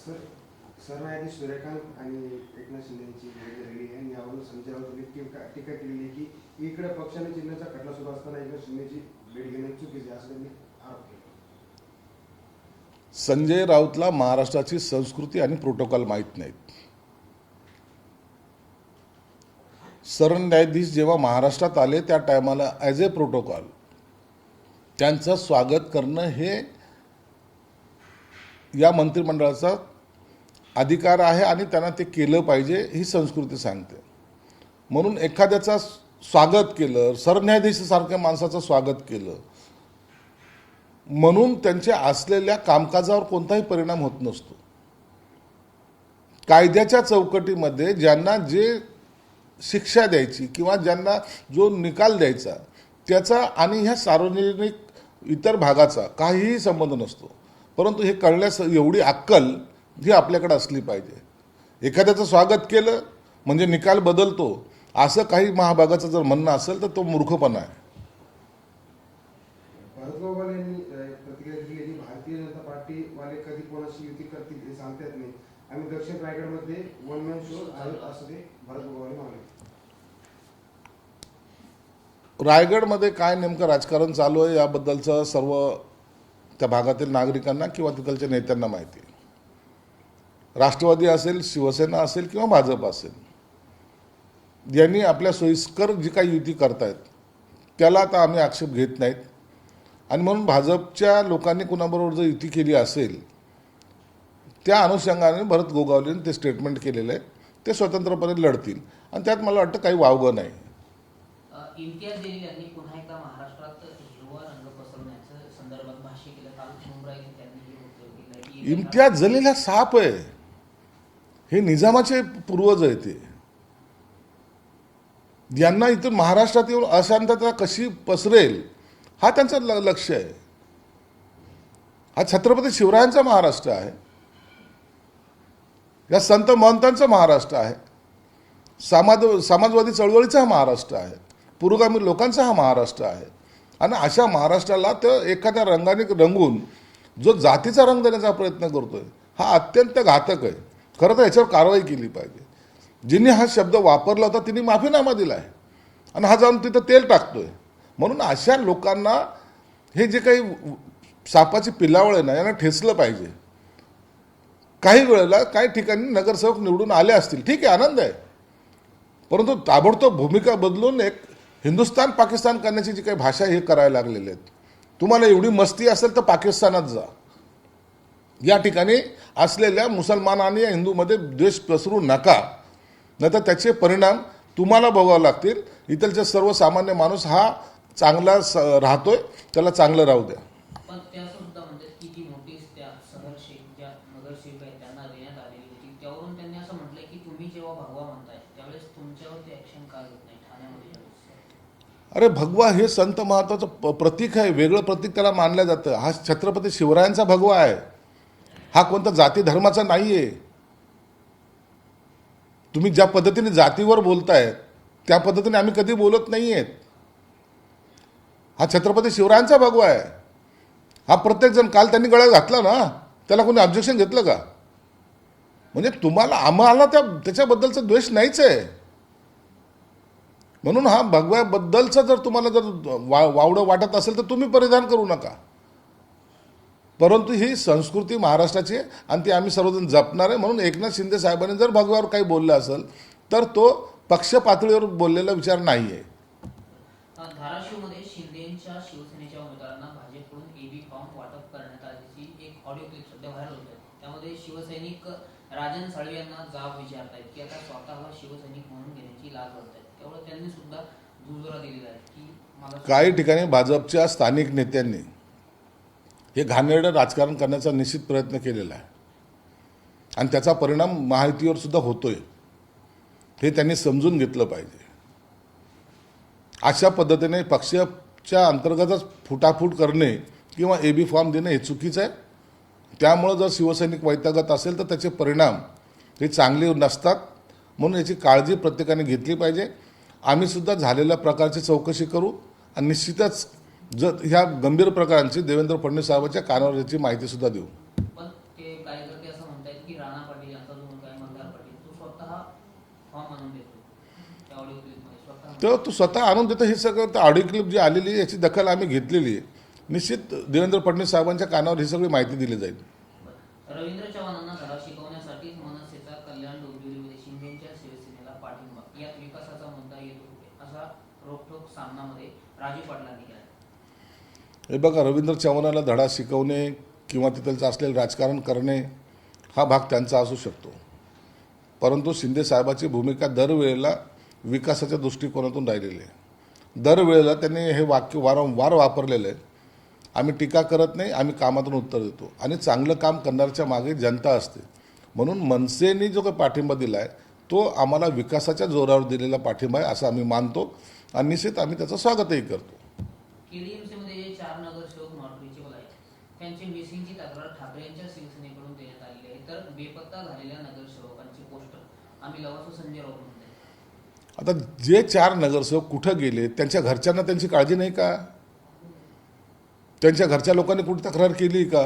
Sir, सरन्यायाधीश सूर्यकांत आणि एकनाथ शिंदे यांची भेट झालेली आहे आणि यावरून संजय राऊत टीका केलेली आहे की इकडे पक्षाने चिन्हाचा खटला सुरू असताना एकनाथ शिंदेची भेट घेणे चुकीचे असं त्यांनी आरोप केला. संजय राऊतला महाराष्ट्राची संस्कृती आणि प्रोटोकॉल माहीत नाहीत. सरन्यायाधीश जेव्हा महाराष्ट्रात आले त्या टायमाला ॲज ए प्रोटोकॉल त्यांचं स्वागत करणं हे या मंत्रिमंडळाचा अधिकार आहे आणि त्यांना ते केलं पाहिजे ही संस्कृती सांगते. म्हणून एखाद्याचा स्वागत केलं, सरन्यायाधीशासारख्या माणसाचं स्वागत केलं म्हणून त्यांच्या असलेल्या कामकाजावर कोणताही परिणाम होत नसतो. कायद्याच्या चौकटीमध्ये ज्यांना जे शिक्षा द्यायची किंवा ज्यांना जो निकाल द्यायचा त्याचा आणि ह्या सार्वजनिक इतर भागाचा काहीही संबंध नसतो. परंतु हे कळण्यास एवढी अक्कल ही आपल्याकडे असली पाहिजे. एखाद्याचं स्वागत केलं म्हणजे निकाल बदलतो असं काही महाभागाचं जर म्हणणं असेल तर तो मूर्खपणा आहे. भरतगोपाल यांनी प्रतिक्रिया दिली की भारतीय जनता पार्टी वाले कधी कोणाशी युती करतील हे सांगता येत नाही. आम्ही दक्षिण रायगडमध्ये वन मॅन शो आहोत असं ते भरतगोपाल म्हणाले. रायगडमध्ये काय नेमकं राजकारण चालू आहे याबद्दलचं सर्व त्या भागातील नागरिकांना किंवा तिथलच्या नेत्यांना माहिती आहे. राष्ट्रवादी असेल, शिवसेना असेल किंवा भाजप असेल, यांनी आपल्या सोयीस्कर जी काही युती करतायत त्याला आता आम्ही आक्षेप घेत नाहीत. आणि म्हणून भाजपच्या लोकांनी कुणाबरोबर जर युती केली असेल त्या अनुषंगाने भरत गोगावलेंनी ते स्टेटमेंट केलेलं आहे. ते स्वतंत्रपणे लढतील आणि त्यात मला वाटतं काही वावगं नाही. इम्तियाज जलील यांनी पुन्हा एकदा महाराष्ट्रात हिरवा रंग पसरवण्याच्या संदर्भात भाष्य केलं. काल मुंबई येथे त्यांनी हे वक्तव्य केलं की इम्तियाज जलील हा साप आहे. हे निजामाचे पूर्वज आहे. ते यांना इथून महाराष्ट्रात येऊन अशांतता कशी पसरेल हा त्यांचं लक्ष आहे. हा छत्रपती शिवरायांचा महाराष्ट्र आहे. या संत महंतांचा महाराष्ट्र आहे. समाजवादी चळवळीचा हा महाराष्ट्र आहे. पुरोगामी लोकांचा हा महाराष्ट्र आहे. आणि अशा महाराष्ट्राला तर एखाद्या रंगाने रंगून जो जातीचा रंग देण्याचा प्रयत्न करतोय हा अत्यंत घातक आहे. खरं तर याच्यावर कारवाई केली पाहिजे. जिने हा शब्द वापरला होता तिने माफीनामा दिला आहे आणि हा जाऊन तिथं तेल टाकतोय. म्हणून अशा लोकांना हे जे काही सापाची पिलावळ आहे ना यांना ठेचलं पाहिजे. काही वेळेला काही ठिकाणी नगरसेवक निवडून आले असतील, ठीक आहे, आनंद आहे. परंतु ताबडतोब भूमिका बदलून एक हिंदुस्थान पाकिस्तान करण्याची जी काही भाषा हे करायला लागलेले आहेत. तुम्हाला एवढी मस्ती असेल तर पाकिस्तानात जा. या ठिकाणी असलेल्या मुसलमान आणि हिंदूमध्ये द्वेष पसरू नका, नाहीतर त्याचे परिणाम तुम्हाला भोगावे लागतील. इथलचे सर्वसामान्य माणूस हा चांगला राहतोय, त्याला चांगलं राहू द्या. पण त्या सुद्धा म्हणतात की ती नोटीस त्या शहरसेवक ज्या नगरसेवक आहेत त्यांना देण्यात आलेली होती. त्यावरून त्यांनी असं म्हटलंय की तुम्ही जेव्हा भगवा म्हणताय त्यावेळेस तुमच्यावरती ऍक्शन का घेत नाही ठाण्यामध्ये. अरे भगवा हे संत महत्वाचं प्रतीक आहे. वेगळं प्रतीक त्याला मानलं जातं. हा छत्रपती शिवरायांचा भगवा आहे. हा कोणता जाती धर्माचा नाही आहे. तुम्ही ज्या पद्धतीने जातीवर बोलताय त्या पद्धतीने आम्ही कधी बोलत नाही आहेत. हा छत्रपती शिवरायांचा भगवा आहे. हा प्रत्येकजण काल त्यांनी गळा घातला ना, त्याला कोणी ऑब्जेक्शन घेतलं का? म्हणजे तुम्हाला आम्हाला त्याच्याबद्दलचा द्वेष नाहीच आहे. म्हणून हा भगव्याबद्दलचा जर तुम्हाला जर वावडं वाटत असेल तर तुम्ही परिधान करू नका. परंतु ही संस्कृती महाराष्ट्राची आहे आणि ती आम्ही सर्वजण जपणार आहे. म्हणून एकनाथ शिंदे साहेबांनी जर भगव्यावर काही बोललं असेल तर तो पक्ष पातळीवर बोललेला विचार नाही आहे. धाराशिवमध्ये शिंदेच्या शिवसेनेच्या उमेदवारांना भाजपकडून एबी फॉर्म वाटप करण्यात आल्याची एक ऑडिओ क्लिप सध्या व्हायरल होत आहे. त्यामध्ये शिवसैनिक राजन साळवे यांना जाब विचारतायत की आता स्वतःला शिवसैनिक म्हणून घेण्याची लाज वाटत. त्यामुळे त्यांनी सुद्धा दुजोरा दिलेला आहे की मला काही ठिकाणी भाजपच्या स्थानिक नेत्यांनी हे घाणेरडं राजकारण करण्याचा निश्चित प्रयत्न केलेला आहे आणि त्याचा परिणाम महायुतीवर सुद्धा होतोय. हे त्यांनी समजून घेतलं पाहिजे. अशा पद्धतीने पक्षाच्या अंतर्गतच फुटाफूट करणे किंवा एबी फॉर्म देणे हे चुकीचं आहे. त्यामुळं जर शिवसैनिक वैतागत असेल तर त्याचे परिणाम हे चांगले नसतात. म्हणून याची काळजी प्रत्येकाने घेतली पाहिजे. आम्ही सुद्धा झालेल्या प्रकारची चौकशी करू आणि निश्चितच जर ह्या गंभीर प्रकारांची देवेंद्र फडणवीस साहेबांच्या कानावर याची माहिती सुद्धा देऊ. पण ते कार्यकर्ते असं म्हणतात की राणा पाटील यांचा जो मुलगा आहे मल्हार पाटील तो स्वतः फॉर्म आणून देतो त्या ऑडिओ क्लिपमध्ये स्वतः. तर तू स्वतः आणून देतो हे सगळं ऑडिओ क्लिप जी आलेली आहे याची दखल आम्ही घेतलेली आहे. निश्चित देवेंद्र फडणवीस साहेबांच्या कानावर ही सगळी माहिती दिली जाईल. रवींद्र चव्हाणांना धडा शिकवण्यासाठीच मनसेचा कल्याण डोंबिवलीमध्ये शिंदेच्या शिवसेनेला पाठिंबा, यात विकासाचा मुद्दा येतो कुठे, असा रोखठोक सामनामध्ये राजू पाटलांनी केला. हे बघा, रवींद्र चव्हाणाला धडा शिकवणे किंवा तिथलचं असलेलं राजकारण करणे हा भाग त्यांचा असू शकतो, परंतु शिंदे साहेबाची भूमिका दरवेळेला विकासाच्या दृष्टिकोनातून राहिलेली आहे. दरवेळेला त्यांनी हे वाक्य वारंवार वापरलेलं आहे, आम्ही टीका करत नाही, आम्ही कामातून उत्तर देतो आणि चांगलं काम करणाऱ्याच्या मागे जनता असते. म्हणून मनसेने जो काही पाठिंबा दिला आहे तो आम्हाला विकासाच्या जोरावर दिलेला पाठिंबा आहे असं आम्ही मानतो आणि निश्चित आम्ही त्याचं स्वागतही करतो. केडीएमसीमध्ये जे 4 नगरसेवक नॉट रिचेबल आहेत त्यांची मिसिंगची तक्रार ठाकरे यांच्या शिवसेनेकडून देण्यात आलेली आहे, तर बेपत्ता झालेल्या नगरसेवकांचे पोस्टर आम्ही लावतो संजय राऊत म्हणते. आता जे 4 नगरसेवक कुठं गेले त्यांच्या घरच्यांना त्यांची काळजी नाही का? त्यांच्या घरच्या लोकांनी कुठे तक्रार केली का?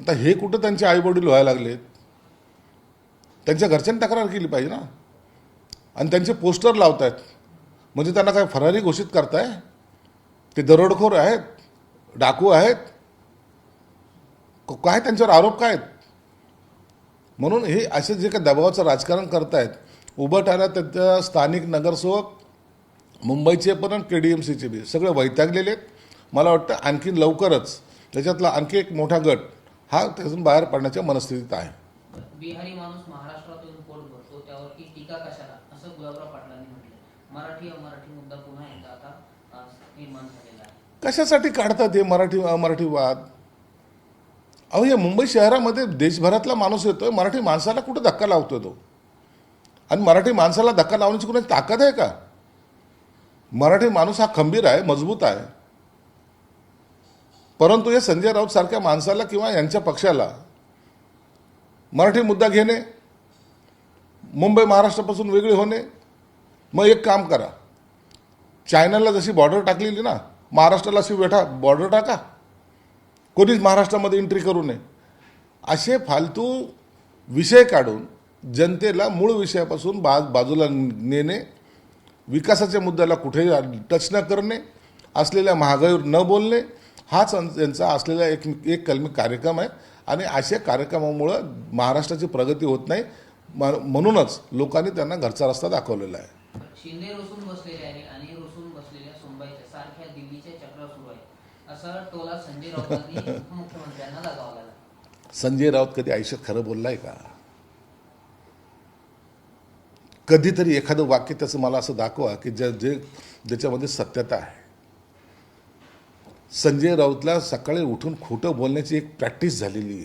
आता हे कुठं त्यांचे आईवडील व्हायला लागलेत, त्यांच्या घरच्यांनी तक्रार केली पाहिजे ना. आणि त्यांचे पोस्टर लावतायत म्हणजे त्यांना काय फरारी घोषित करताय? ते दरोडखोर आहेत, डाकू आहेत, काय त्यांच्यावर आरोप काय आहेत? म्हणून हे असे जे काही दबावाचं राजकारण करतायत, उभं त्याच्या स्थानिक नगरसेवक मुंबईचे पण केडीएमसीचे बी सगळे वैतागलेले आहेत. मला वाटतं आणखी लवकरच त्याच्यातला आणखी एक मोठा गट हा त्यातून बाहेर पडण्याच्या मनस्थितीत आहे. बिहारी माणूस महाराष्ट्रातून पोट भरतो त्यावरती टीका कशाला, असं गुलाबराव पाटलांनी म्हटलं. मराठी अमराठी मुद्दा पुन्हा एकदा आता निर्माण झालेला आहे. कशासाठी काढतात हे मराठी अमराठी वाद? अहो, या मुंबई शहरामध्ये देशभरातला माणूस येतोय, मराठी माणसाला कुठं धक्का लावतोय तो? आणि मराठी माणसाला धक्का लावण्याची कुणाची ताकद आहे का? मराठी माणूस हा खंबीर आहे, मजबूत आहे. परंतु हे संजय राऊत सारख्या माणसाला किंवा यांच्या पक्षाला मराठी मुद्दा घेणे, मुंबई महाराष्ट्रापासून वेगळी होणे. मग एक काम करा, चायनाला जशी बॉर्डर टाकलेली ना, महाराष्ट्राला अशी वेठा बॉर्डर टाका, कोणीच महाराष्ट्रामध्ये एंट्री करू नये. असे फालतू विषय काढून जनतेला मूळ विषयापासून बाजूला नेणे, विकासाच्या मुद्द्याला कुठेही टच न करणे, असलेल्या महागाईवर न बोलणे, हाच यांचा असलेला एक कलमी कार्यक्रम आहे. आणि अशा कार्यक्रमामुळं महाराष्ट्राची प्रगती होत नाही. म्हणूनच लोकांनी त्यांना घरचा रस्ता दाखवलेला आहे. शिंदे रोसून बसलेले आहे आणि रोसून बसलेल्या सुनबाईच्या सारख्या दिल्लीच्या चक्र सुरू आहे, असा टोला संजय राऊतांनी मुख्यमंत्र्यांना लगावला. संजय राऊत कधी आयुष्यात खरं बोललाय का? कधीतरी एखादं वाक्य त्याचं मला असं दाखवा की ज्याच्यामध्ये सत्यता आहे. संजय राऊतला सकाळी उठून खोटं बोलण्याची एक प्रॅक्टिस झालेली आहे.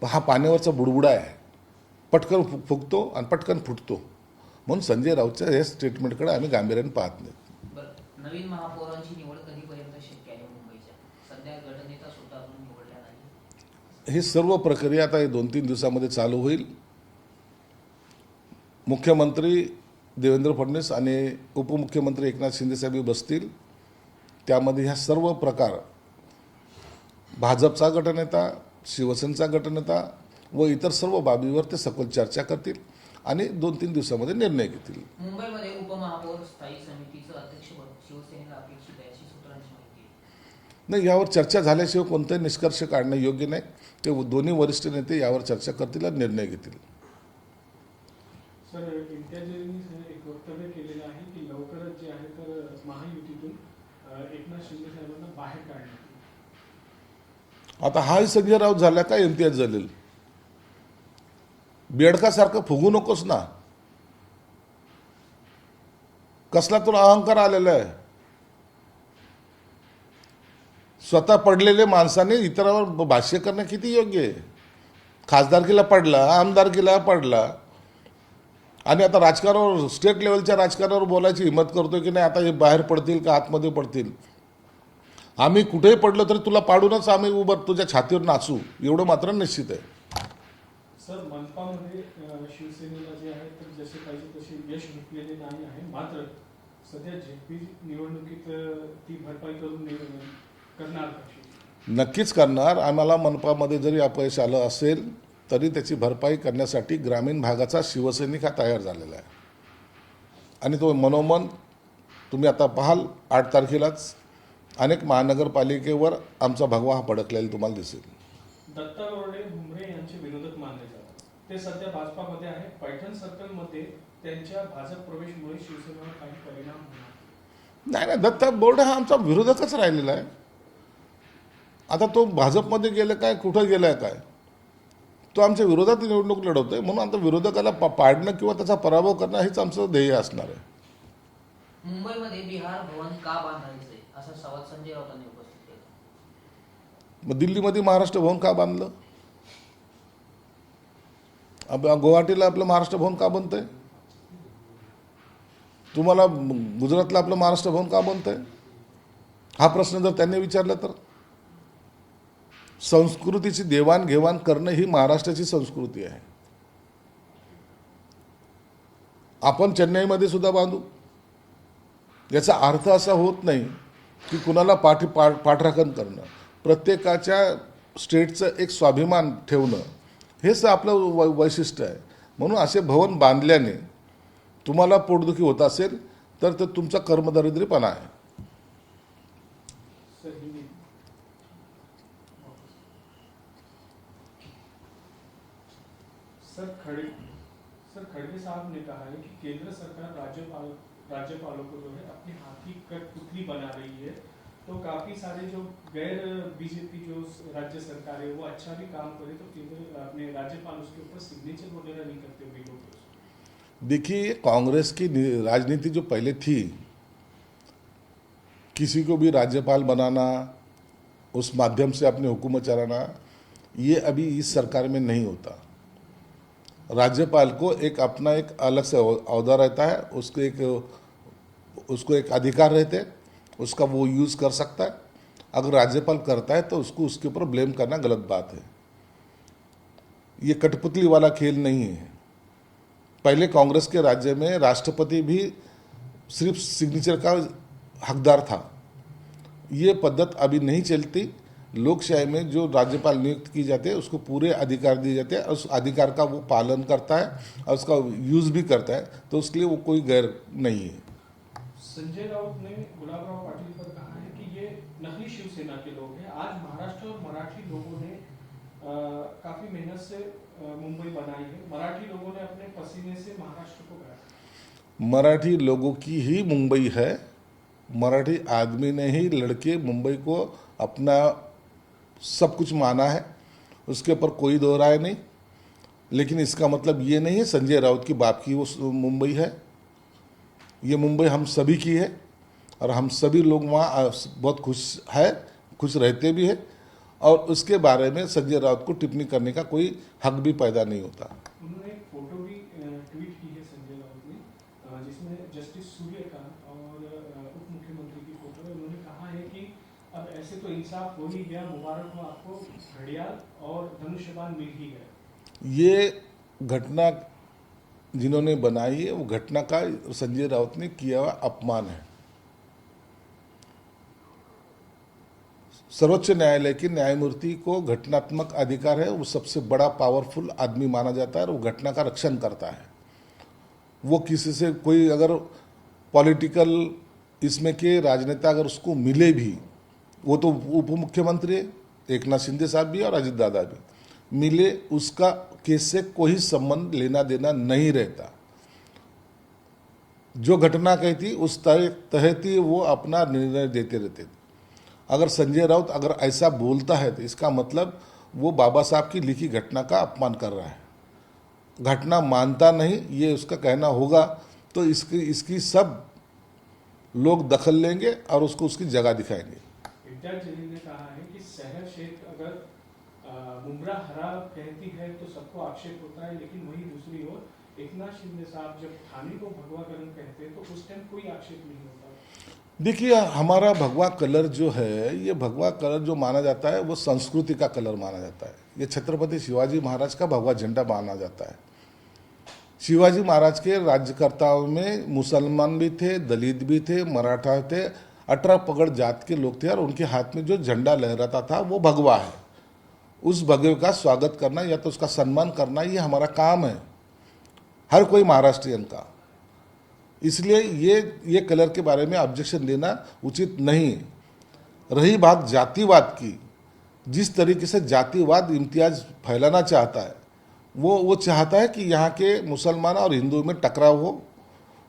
हा पाण्यावरचा बुडबुडा आहे, पटकन फुगतो आणि पटकन फुटतो. म्हणून संजय राऊतच्या या स्टेटमेंटकडे आम्ही गांभीर्याने पाहत नाही. नवीन महापौरांची निवड कधीपर्यंत शक्य आहे मुंबईच्या? सध्या गटनेता सुद्धा अजून निवडल्या नाही. ही सर्व प्रक्रिया आता 2-3 दिवसामध्ये चालू होईल. मुख्यमंत्री देवेंद्र फडणवीस आणि उपमुख्यमंत्री एकनाथ शिंदे साहेब बसतील. त्यामध्ये ह्या सर्व प्रकार भाजपचा गटनेता, शिवसेनेचा गटनेता व इतर सर्व बाबीवर ते सखोल चर्चा करतील आणि 2-3 दिवसामध्ये निर्णय घेतील. मुंबईमध्ये उपमहापौर स्थायी समितीचं अध्यक्षपद शिवसेनेला अपेक्षित आहे अशी सूत्रांची माहिती आहे. नाही, यावर चर्चा झाल्याशिवाय कोणताही निष्कर्ष काढणं योग्य नाही. ते दोन्ही वरिष्ठ नेते यावर चर्चा करतील आणि निर्णय घेतील. सर, इम्तियाजींनी एक वक्तव्य केलेलं आहे की लवकरच जे आहे तर महायुतीतून एकनाथ शिंदे साहेबांना बाहेर काढण्यात. आता हाही संजय राऊत झाला का इम्तियाज जलील? बेडकासारखं फुगू नकोस ना. कसला तुला अहंकार आलेला आहे? स्वतः पडलेले माणसाने इतरांवर भाष्य करणं किती योग्य आहे? खासदारकीला पडला, आमदारकीला पडला आणि आता राजकारणावर, स्टेट लेवलच्या राजकारणावर बोलायची हिंमत करतोय की नाही आता हे बाहेर पडतील का आतमध्ये पडतील. आम्ही कुठेही पडलो तरी तुला पाडूनच आम्ही उभं तुझ्या छातीवर नाचू, एवढं मात्र निश्चित आहे. सर, मनपामध्ये शिवसेनेला जे आहे तर जसे पाहिजे तसे यश भेटलेले नाही आहे, मात्र सध्या झेडपी निवडणुकीत ती भरपाई करणार का? नक्कीच करणार. आम्हाला मनपामध्ये जरी अपयश आलं असेल तरी त्याची भरपाई करण्यासाठी ग्रामीण भागाचा शिवसैनिक हा तयार झालेला आहे आणि तो मनोमन तुम्ही आता पाहाल 8 तारखेलाच अनेक महानगरपालिकेवर आमचा भगवा हा फडकलेला तुम्हाला दिसेल. दत्ता गावडे भुमरे यांचे विरोधक मानले जातात. ते सध्या भाजपामध्ये आहे. पैठण सर्कलमध्ये त्यांच्या भाजप प्रवेशमुळे शिवसेनेवर काही परिणाम होणार नाही. दत्ता बोर्डे हा आमचा विरोधकच राहिलेला आहे. आता तो भाजपमध्ये गेलं काय, कुठं गेलाय काय, तो आमच्या विरोधात निवडणूक लढवतोय. म्हणून आता विरोधकाला पाडणं किंवा त्याचा पराभव करणं हेच आमचं ध्येय असणार आहे. मुंबईमध्ये बिहार भवन का बांधायचंय असा सवाल संजय राऊतांनी उपस्थित केला. मग दिल्लीमध्ये महाराष्ट्र भवन का बांधलं? गुवाहाटीला आपलं महाराष्ट्र भवन का बनतंय? तुम्हाला गुजरातला आपलं महाराष्ट्र भवन का बनतंय? हा प्रश्न जर त्यांनी विचारला तर संस्कृतीची देवाणघेवाण करणं ही महाराष्ट्राची संस्कृती आहे. आपण चेन्नईमध्ये सुद्धा बांधू. याचा अर्थ असा होत नाही की कुणाला पाठराखण करणं. प्रत्येकाच्या स्टेटचं एक स्वाभिमान ठेवणं हेच आपलं वैशिष्ट्य आहे. म्हणून असे भवन बांधल्याने तुम्हाला पोटदुखी होत असेल तर ते तुमचा कर्मदरिद्रीपणा आहे. सर खड़गे साहब ने कहा है कि केंद्र सरकार राज्यपालों को जो है अपने हाथ की कठपुतली बना रही है. तो काफी सारे जो गैर बीजेपी जो राज्य सरकार है वो अच्छा भी काम करे तो केंद्र अपने राज्यपाल उसके ऊपर सिग्नेचर वगैरह नहीं करते बिलों पे. देखिए, कांग्रेस की राजनीति जो पहले थी, किसी को भी राज्यपाल बनाना, उस माध्यम से अपनी हुकूमत चलाना, ये अभी इस सरकार में नहीं होता. राज्यपाल को एक अपना एक अलग से अहदा रहता है. उसको एक अधिकार रहते हैं, उसका वो यूज़ कर सकता है. अगर राज्यपाल करता है तो उसको उसके ऊपर ब्लेम करना गलत बात है. ये कठपुतली वाला खेल नहीं है. पहले कांग्रेस के राज्य में राष्ट्रपति भी सिर्फ सिग्नेचर का हकदार था. ये पद्धत अभी नहीं चलती. लोकशाही में जो राज्यपाल नियुक्त की जाते हैं उसको पूरे अधिकार दिए जाते हैं और उस अधिकार का वो पालन करता है और उसका यूज़ भी करता है. तो उसके लिए वो कोई गैर नहीं है. संजय राउत ने गुलाबराव पाटिल पर कहा है कि ये नकली शिवसेना के लोग हैं. आज महाराष्ट्र और मराठी लोगों ने काफी मेहनत से मुंबई बनाई है. मराठी लोगों ने अपने पसीने से महाराष्ट्र को गाया. मराठी लोगों की ही मुंबई है. मराठी आदमी ने ही लड़के मुंबई को अपना सब कुछ माना है. उसके ऊपर कोई दो राय नहीं. लेकिन इसका मतलब ये नहीं है संजय राउत की बाप की वो मुंबई है. ये मुंबई हम सभी की है और हम सभी लोग वहाँ बहुत खुश रहते भी हैं. और उसके बारे में संजय राउत को टिप्पणी करने का कोई हक भी पैदा नहीं होता. उन्होंने एक फोटो भी ट्वीट की है संजय राउत ने, जिसमें जस्टिस सूर्यकांत और उप मुख्यमंत्री की फोटो है. उन्होंने कहा है कि अब ऐसे तो इंसाफ हो ही गया, मुबारक हो आपको, घड़ियाल और धनुष्यबाण मिल ही गया. ये घटना जिन्होंने बनाई है वो घटना का संजय राउत ने किया हुआ अपमान है. सर्वोच्च न्यायालय के न्यायमूर्ति को घटनात्मक अधिकार है. वो सबसे बड़ा पावरफुल आदमी माना जाता है और वो घटना का रक्षण करता है. वो किसी से कोई अगर पॉलिटिकल इसमें के राजनेता अगर उसको मिले भी, वो तो उप मुख्यमंत्री है, एकनाथ शिंदे साहब भी और अजित दादा भी मिले, उसका केस से कोई संबंध लेना देना नहीं रहता. जो घटना कही थी उस तहत ही वो अपना निर्णय देते रहते थे. अगर संजय राउत अगर ऐसा बोलता है तो इसका मतलब वो बाबा साहब की लिखी घटना का अपमान कर रहा है. घटना मानता नहीं ये उसका कहना होगा तो इसकी सब लोग दखल लेंगे और उसको उसकी जगह दिखाएंगे. विद्या जलील ने कहा है कि शहर शेख अगर मुमरा हरा कहती है तो सबको आक्षेप होता है, लेकिन वही दूसरी ओर एकनाथ शिंदे साहब जब थाने को भगवा कलर कहते हैं तो उस टाइम कोई आक्षेप नहीं होता. देखिए, हमारा भगवा कलर जो है, ये भगवा कलर जो माना जाता है वो संस्कृति का कलर माना जाता है. ये छत्रपति शिवाजी महाराज का भगवा झंडा माना जाता है. शिवाजी महाराज के राज्यकर्ताओं में मुसलमान भी थे, दलित भी थे, मराठा थे 18 पगड़ जात के लोग थे और उनके हाथ में जो झंडा लहराता था वो भगवा है। उस भगवे का स्वागत करना या तो उसका सम्मान करना ये हमारा काम है, हर कोई महाराष्ट्रियन का। इसलिए ये कलर के बारे में ऑब्जेक्शन देना उचित नहीं है। रही बात जातिवाद की, जिस तरीके से जातिवाद इम्तियाज फैलाना चाहता है, वो चाहता है कि यहाँ के मुसलमान और हिंदू में टकराव हो,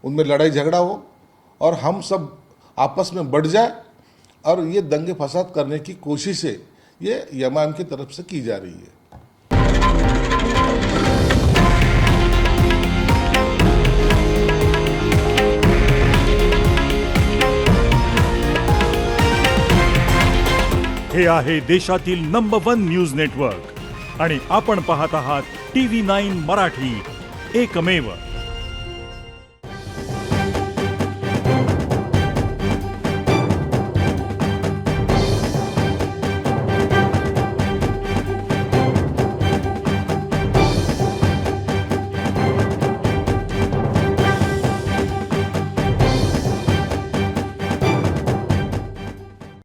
उनमें लड़ाई झगड़ा हो और हम सब आपस में बढ़ जाए, और ये दंगे फसाद करने की कोशिशें ये यमाम की तरफ से की जा रही है। हे आहे देशातील नंबर 1 न्यूज नेटवर्क आणि आपण पाहत आहात TV9 मराठी, एकमेव।